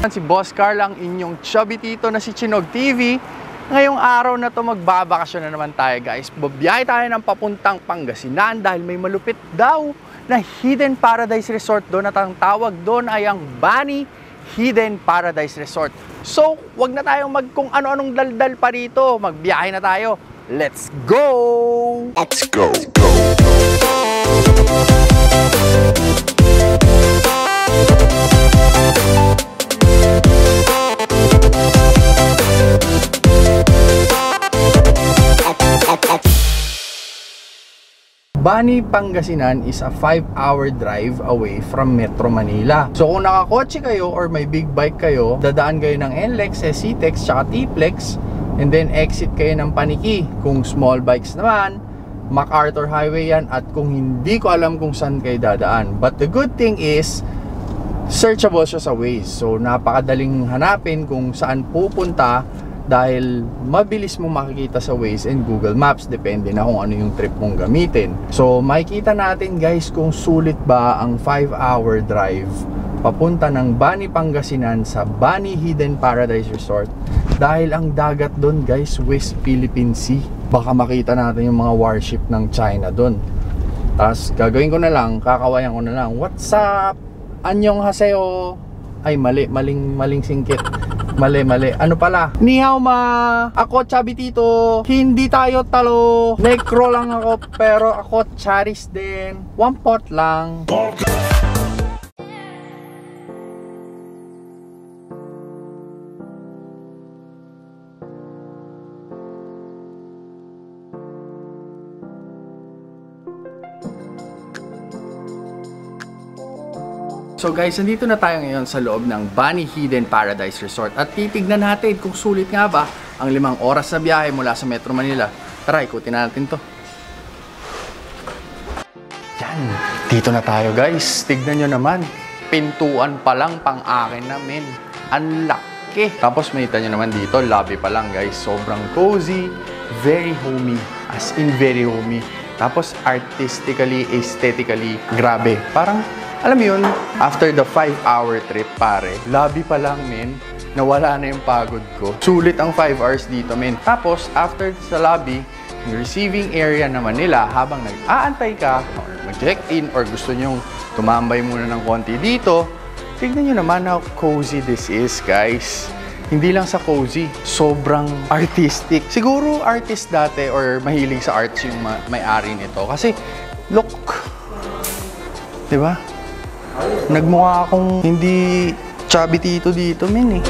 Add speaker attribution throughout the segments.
Speaker 1: Si Boss Carl, ang inyong chubby tito na si Chinog TV. Ngayong araw na to magbabakasyon na naman tayo guys. Babiyahe tayo ng papuntang Pangasinan dahil may malupit daw na Hidden Paradise Resort doon at ang tawag doon ay ang Bani Hidden Paradise Resort. So, wag na tayong kung ano-anong daldal pa rito. Magbiyahe na tayo. Let's go!
Speaker 2: Let's go!
Speaker 1: Bani, Pangasinan is a 5-hour drive away from Metro Manila. So kung nakakotse kayo or may big bike kayo, dadaan kayo ng NLEX, SCTEX, tsaka T-Plex, and then exit kayo ng Paniki. Kung small bikes naman, MacArthur Highway yan, at kung hindi ko alam kung saan kayo dadaan. But the good thing is, searchable siya sa Waze. So napakadaling hanapin kung saan pupunta dahil mabilis mo makikita sa Waze and Google Maps, depende na kung ano yung trip mong gamitin. So makikita natin guys kung sulit ba ang 5-hour drive papunta ng Bani, Pangasinan sa Bani Hidden Paradise Resort dahil ang dagat doon guys, West Philippine Sea. Baka makita natin yung mga warship ng China doon. Tapos gagawin ko na lang, kakawayan ko na lang, what's up? Anyong haseo. Ay maling singkit. Mali. Ano pala? Ni hao ma. Ako chubby tito. Hindi tayo talo. Necro lang ako pero ako charis din. One pot lang. So guys, nandito na tayo ngayon sa loob ng Bani Hidden Paradise Resort at titignan natin kung sulit nga ba ang 5 oras na biyahe mula sa Metro Manila. Tara, ikutin natin to. Yan, dito na tayo guys. Tignan nyo naman, pintuan pa lang pang akin namin. Ang laki. Tapos makita nyo naman dito, lobby pa lang guys. Sobrang cozy, very homey, as in very homey. Tapos artistically, aesthetically, grabe. Parang alam mo yun, after the 5-hour trip pare, lobby pa lang men, nawala na yung pagod ko. Sulit ang 5 hours dito men. Tapos after sa lobby, yung receiving area naman nila, habang nag-aantay ka, or mag-check-in, or gusto nyong tumambay muna ng konti dito, tignan nyo naman how cozy this is guys. Hindi lang sa cozy, sobrang artistic. Siguro artist dati or mahilig sa arts yung may-ari nito. Kasi, look, diba? Nagmukha akong hindi chubby tito dito, men eh.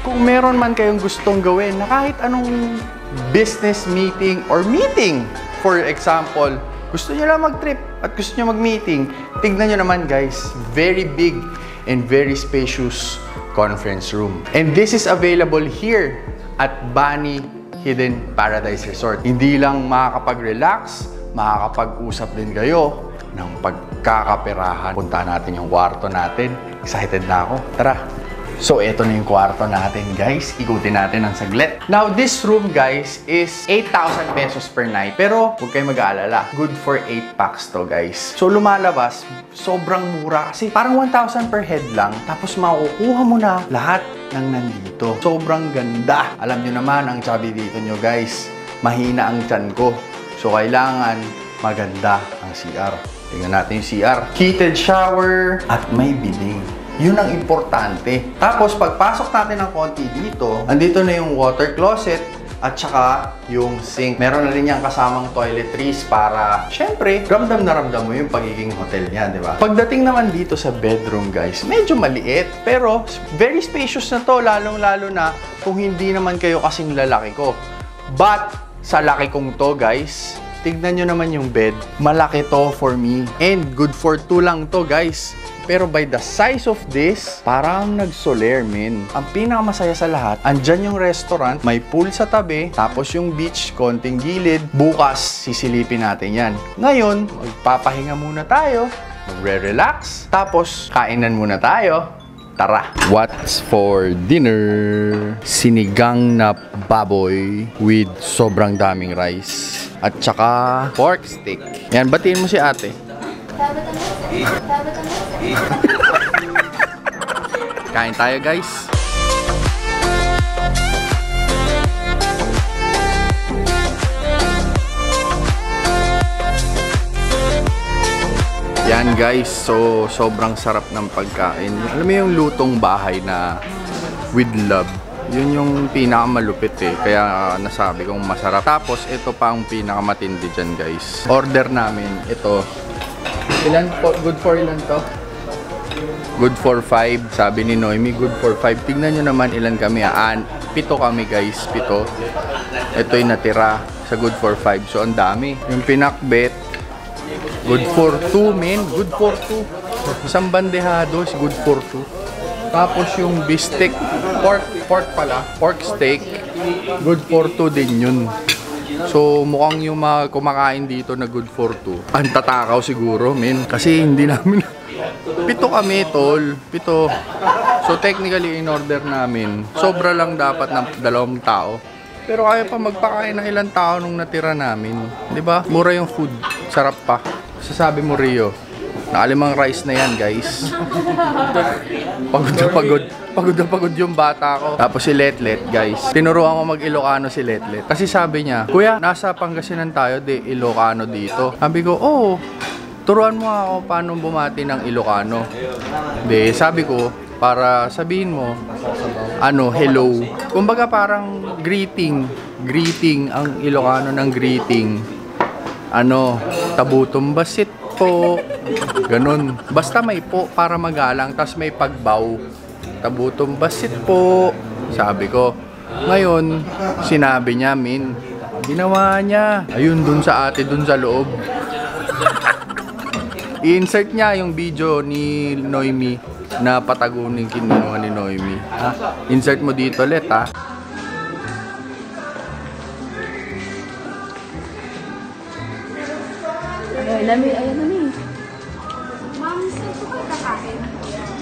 Speaker 1: Kung meron man kayong gustong gawin na kahit anong business meeting or meeting, for example, gusto nyo lang mag-trip at gusto nyo mag-meeting, tignan nyo naman guys, very big and very spacious conference room. And this is available here at Bani Hidden Paradise Resort. Hindi lang makakapag-relax, makakapag-usap din kayo ng pagkakaperahan. Punta natin yung kwarto natin. Excited na ako. Tara! So, eto na yung kwarto natin, guys. Ikutin natin ng saglit. Now, this room, guys, is 8,000 pesos per night. Pero, huwag kayong mag-aalala. Good for 8 packs to, guys. So, lumalabas, sobrang mura. Kasi parang 1,000 per head lang. Tapos, makukuha mo na lahat ng nandito. Sobrang ganda. Alam nyo naman, ang chubby dito nyo, guys. Mahina ang tiyan ko. So, kailangan maganda ang CR. Tingnan natin yung CR. Heated shower at may bidet. Yun ang importante. Tapos, pagpasok natin ng konti dito, andito na yung water closet at saka yung sink. Meron na rin yung kasamang toiletries para, syempre, ramdam na ramdam mo yung pagiging hotel niya, di ba? Pagdating naman dito sa bedroom, guys, medyo maliit, pero very spacious na to, lalong-lalo na kung hindi naman kayo kasing lalaki ko. But, sa laki kong to, guys, tignan nyo naman yung bed. Malaki to for me. And good for 2 lang to, guys. Pero by the size of this, parang nag-soler, men. Ang pinakamasaya sa lahat, andyan yung restaurant, may pool sa tabi, tapos yung beach, konting gilid. Bukas, sisilipin natin yan. Ngayon, magpapahinga muna tayo, magre-relax, tapos kainan muna tayo. Tara! What's for dinner? Sinigang na baboy with sobrang daming rice. At saka pork steak. Yan, batiin mo si ate. Kain tayo guys. Yan guys, so sobrang sarap ng pagkain. Alam mo yung lutong bahay na with love. Yun yung pinakamalupit eh. Kaya nasabi kong masarap. Tapos ito pa ang pinakamatindi dyan guys. Order namin ito. Ilan po? Good for ilan to? Good for 5. Sabi ni Noemi, good for 5. Tignan nyo naman ilan kami. 7 kami guys. 7. Ito yung natira sa good for 5. So ang dami. Yung pinakbet, good for 2 men. Good for 2. Isang bandehado is good for 2. Tapos yung bistek, pork pala, pork steak, good for 2 din yun. So mukhang yung mga kumakain dito na good for 2. Ang tatakaw siguro, men. Kasi hindi namin... 7 kami, tol. 7. So technically, in order namin, sobra lang dapat ng 2 tao. Pero kaya pa magpakain ng ilang tao nung natira namin. 'Di ba? Mura yung food. Sarap pa. Sasabi mo, Rio, nakalimang rice na yan, guys. Pagod na pagod. Pagod na pagod yung bata ko. Tapos si Letlet, guys. Tinuruan ko mag-Ilocano si Letlet. Kasi sabi niya, Kuya, nasa Pangasinan tayo, di Ilocano dito. Sabi ko, oh, turuan mo ako paano bumati ng Ilocano. Di, sabi ko, para sabihin mo, hello. Kumbaga parang greeting. Greeting, ang Ilocano ng greeting. Tabutong basit po. Ganun. Basta may po para magalang, tas may pagbaw. Tabutong basit po. Sabi ko. Ngayon, sinabi niya, min. Ginawa niya. Ayun, dun sa ate, dun sa loob. I-insert niya yung video ni Noemi na patagunin kinuha ni Noemi. Insert mo dito, Let, ha?
Speaker 2: Ay, Nami.
Speaker 3: Ma'am, saan po ka kakain?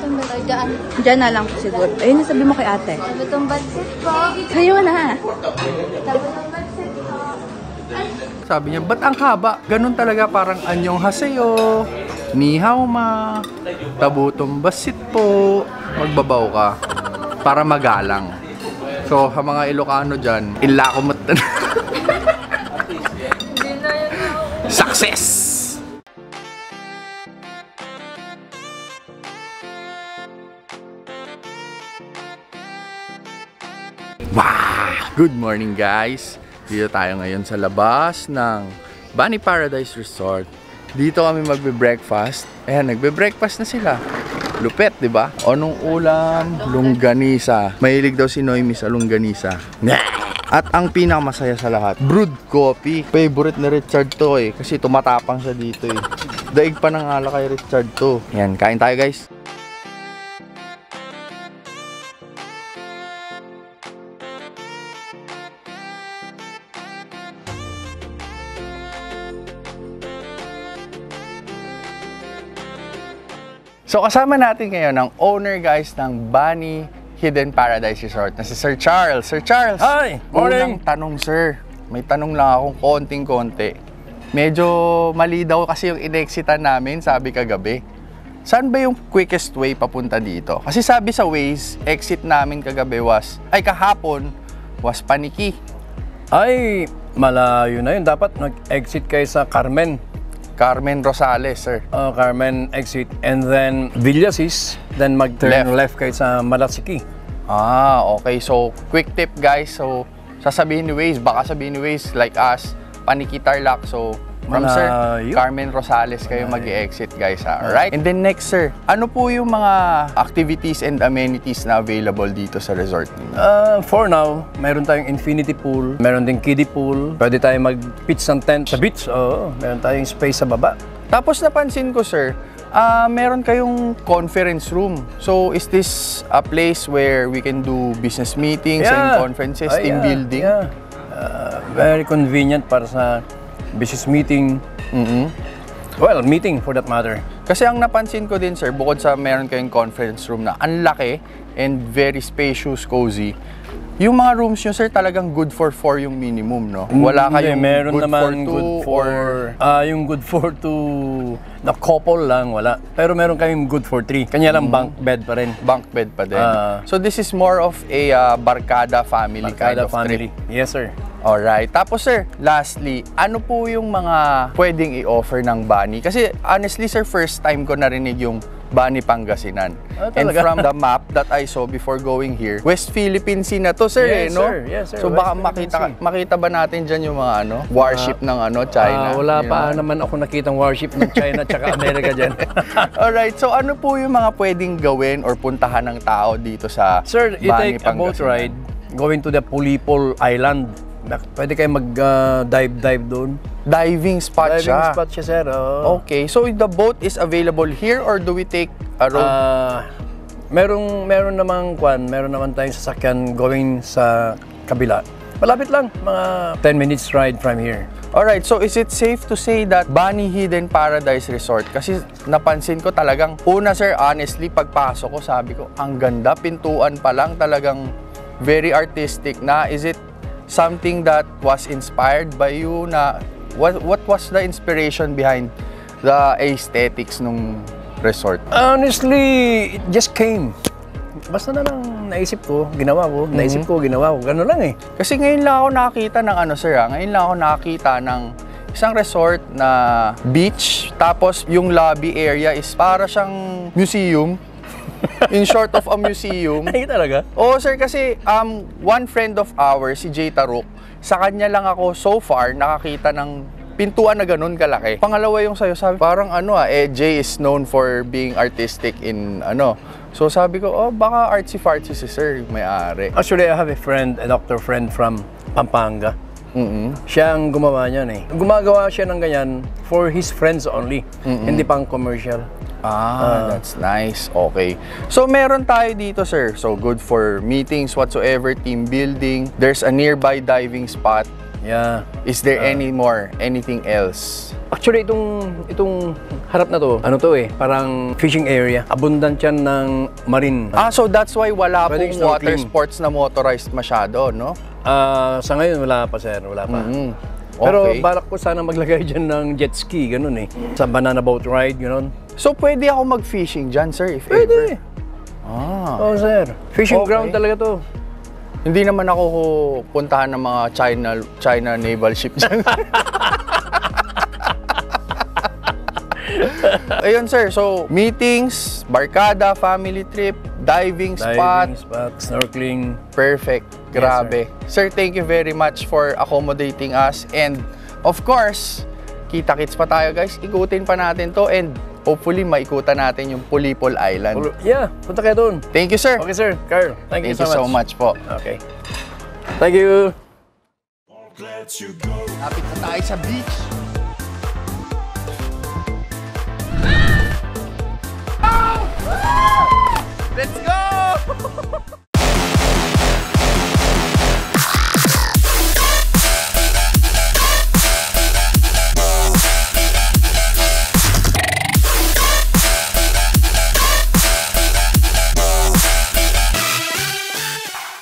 Speaker 3: Saan ba tayo? Daan.
Speaker 2: Diyan na lang siguro. Ayun, sabi mo kay ate.
Speaker 3: Tabutong batsit po.
Speaker 2: Kayo na.
Speaker 3: Tabutong batsit po.
Speaker 1: Sabi niya, ba't ang haba? Ganun talaga, parang anyong haseyo, ni hao ma, tabutong basit po. Magbabaw ka para magalang. So, sa mga Ilocano dyan, ilakomot na. Success! Wow! Good morning guys! Dito tayo ngayon sa labas ng Bunny Paradise Resort. Dito kami magbe-breakfast. Ayan, nagbe-breakfast na sila. Lupet, di ba? O nung ulam, longganisa. Mahilig daw si Noemi sa longganisa. At ang pinakamasaya sa lahat, brewed coffee. Favorite ni Richard to eh. Kasi tumatapang siya dito eh. Daig pa ng ala kay Richard to. Ayan, kain tayo guys. So kasama natin ngayon ang owner guys ng Bunny Hidden Paradise Resort na si Sir Charles. Sir Charles!
Speaker 4: Hi! Morning!
Speaker 1: Unang tanong sir, may tanong lang akong konting-konti. Medyo mali daw kasi yung in-exitan namin, sabi kagabi. Saan ba yung quickest way papunta dito? Kasi sabi sa Waze, exit namin kagabi kahapon was Paniki.
Speaker 4: Ay, malayo na yun. Dapat nag-exit kayo sa Carmen
Speaker 1: Rosales, sir.
Speaker 4: Carmen exit. And then Villasis. Then mag-turn left kayo sa Malatsiki.
Speaker 1: Okay. So, quick tip guys. So, sasabihin ni Waze, baka sabihin ni Waze like us, Paniki Tarlac. So, from sir, Carmen Rosales kayo mag-i-exit guys ha. Alright? And then next sir, ano po yung mga activities and amenities na available dito sa resort ninyo?
Speaker 4: For now, meron tayong infinity pool, meron ding kiddie pool, pwede tayong mag-pitch ng tent sa beach, meron tayong space sa baba.
Speaker 1: Tapos napansin ko sir, meron kayong conference room. So, is this a place where we can do business meetings and conferences, team building?
Speaker 4: Yeah. Very convenient para sa business meeting. Well, meeting for that matter.
Speaker 1: Kasi ang napansin ko din sir, bukod sa meron kayong conference room na ang laki and very spacious, cozy, Yung mga rooms nyo, sir, talagang good for 4 yung minimum, no? Wala
Speaker 4: Hindi,
Speaker 1: kayong
Speaker 4: meron
Speaker 1: good
Speaker 4: naman
Speaker 1: for 2
Speaker 4: good for,
Speaker 1: or...
Speaker 4: yung good for 2 na couple lang, wala. Pero meron kaming good for 3. Kanya lang bunk bed pa rin.
Speaker 1: Bunk bed pa din.
Speaker 4: Ah.
Speaker 1: So this is more of a barkada family kind
Speaker 4: Kada
Speaker 1: of
Speaker 4: family.
Speaker 1: trip.
Speaker 4: Yes, sir.
Speaker 1: Alright. Tapos sir, lastly, ano po yung mga pwedeng i-offer ng Bani? Kasi honestly sir, first time ko narinig yung Bani Pangasinan.
Speaker 4: Ah,
Speaker 1: And
Speaker 4: talaga?
Speaker 1: from the map that I saw before going here, West Philippine Sea na to sir,
Speaker 4: Yes,
Speaker 1: no?
Speaker 4: sir. Yes, sir.
Speaker 1: So
Speaker 4: West
Speaker 1: baka
Speaker 4: Philippine
Speaker 1: makita ba natin dyan yung mga warship ng China?
Speaker 4: Wala
Speaker 1: Yun
Speaker 4: pa
Speaker 1: naman.
Speaker 4: naman ako nakitang warship ng China tsaka Amerika dyan.
Speaker 1: Alright, so ano po yung mga pwedeng gawin or puntahan ng tao dito sa
Speaker 4: Sir, you
Speaker 1: Bani,
Speaker 4: take a boat
Speaker 1: Pangasinan?
Speaker 4: ride going to the Pulipol Island. Pwede kayo mag-dive doon.
Speaker 1: Diving spot
Speaker 4: Diving
Speaker 1: siya.
Speaker 4: spot siya, sir. Oo.
Speaker 1: Okay, so the boat is available here or do we take a road?
Speaker 4: Meron naman tayong sasakyan going sa kabila. Malapit lang, mga 10 minutes ride from here.
Speaker 1: Alright, so is it safe to say that Bani Hidden Paradise Resort? Kasi napansin ko talagang, una sir, honestly, pagpasok ko, sabi ko, ang ganda, pintuan pa lang, talagang very artistic na. Is it something that was inspired by you na, what was the inspiration behind the aesthetics nung resort?
Speaker 4: Honestly, it just came. Basta na lang naisip ko, ginawa ko. Gano'n lang eh.
Speaker 1: Kasi ngayon lang ako nakakita ng ngayon lang ako nakakita ng isang resort na beach, tapos yung lobby area is para siyang museum. In short of a museum.
Speaker 4: Ay, talaga?
Speaker 1: Oo sir, kasi one friend of ours, si Jay Taruk, sa kanya lang ako so far nakakita ng pintuan na ganun kalaki. Pangalawa yung sa'yo, sabi, parang Jay is known for being artistic in So sabi ko, baka artsy-fartsy si sir, may-ari.
Speaker 4: Actually, I have a doctor friend from Pampanga. Siya ang gumawa niyan eh. Gumagawa siya ng ganyan for his friends only. Hindi pang commercial.
Speaker 1: That's nice. Okay. So, meron tayo dito, sir. So, good for meetings, whatsoever, team building. There's a nearby diving spot.
Speaker 4: Yeah.
Speaker 1: Is there anything else?
Speaker 4: Actually, itong harap na to, parang fishing area. Abundant yan ng marine.
Speaker 1: So that's why wala
Speaker 4: Pwedeng
Speaker 1: pong water
Speaker 4: snorkeling.
Speaker 1: sports na motorized masyado, no?
Speaker 4: Sa ngayon, wala pa, sir. Wala pa.
Speaker 1: Okay.
Speaker 4: Pero balak ko sana maglagay dyan ng jet ski, ganun eh. Sa banana boat ride, ganun.
Speaker 1: So, pwede ako mag-fishing dyan, sir, if
Speaker 4: Pwede.
Speaker 1: ever?
Speaker 4: Oo, sir. Fishing
Speaker 1: Okay.
Speaker 4: ground talaga to.
Speaker 1: Hindi naman ako puntahan ng mga China naval ship dyan. Ayun, sir. So, meetings, barkada, family trip, diving spot.
Speaker 4: Diving spot, snorkeling.
Speaker 1: Perfect. Grabe. Sir, thank you very much for accommodating us. And, of course, kita-kits pa tayo, guys. Ikutin pa natin to and hopefully maikutan natin yung Pulipol Island.
Speaker 4: Yeah, punta kayo doon.
Speaker 1: Thank you, sir.
Speaker 4: Okay, sir. Carl, thank you
Speaker 1: Thank you so much po.
Speaker 4: Okay. Thank you.
Speaker 1: Lapit na tayo sa beach. Let's go!